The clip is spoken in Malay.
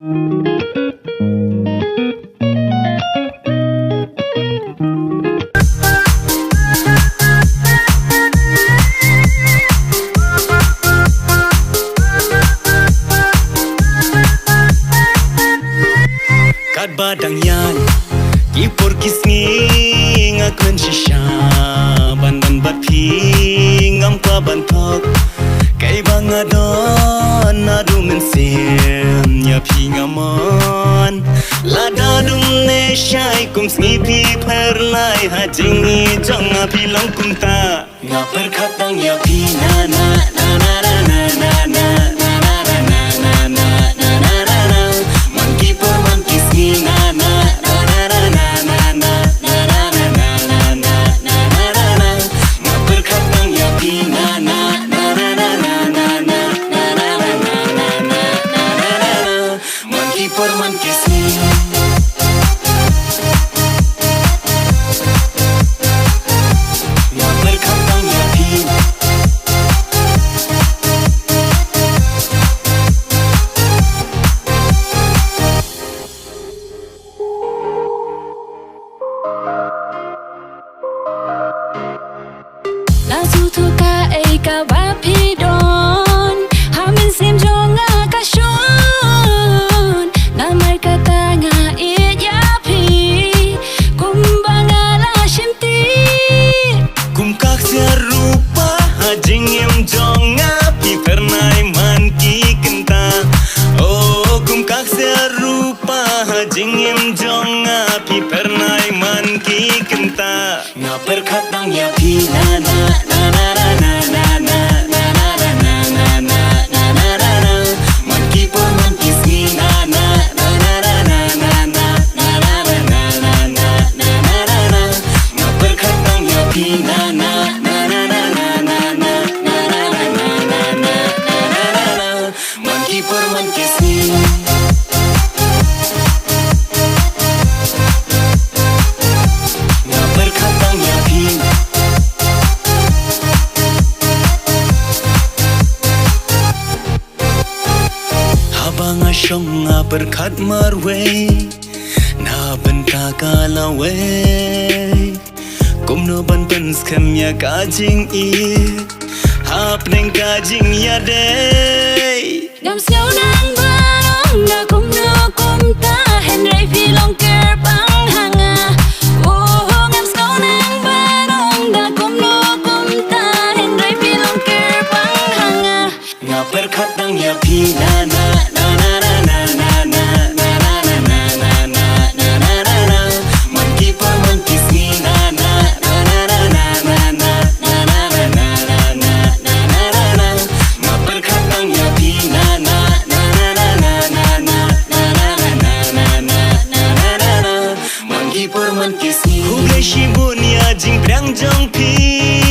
Kat badang yan Kipur kisngi ngakun shisha Bandan bapi ngam kwa bantok Kay bangadon nadu mensim Nyapi ngamon Lada dumne syai kum snipi perlai Hajingi jong api long kumta Ngaper katang yapi na na na na na na na na Jingim jong api pernai man ki kenta Ngaper katang ya pi na na na na na na na na na na na na na na na na na man ki po man ki si na na na na na na na na na na na na na na na na na na Ngaper katang ya pi na na na na na na na na na na na na na na na man ki po man ki si Shong berkat marwe na benta kalawe kum no ban pen skam ya kajing I hap neng kajing ya day ngam siêu nang barong na kum no kum ta hen rai phi long ker bang hanga oh ngam siêu nang barong na kum no kum ta hen rai phi long ker bang hanga ngaper khatang ya phi na na Hugay shibun ya jing prang jong pi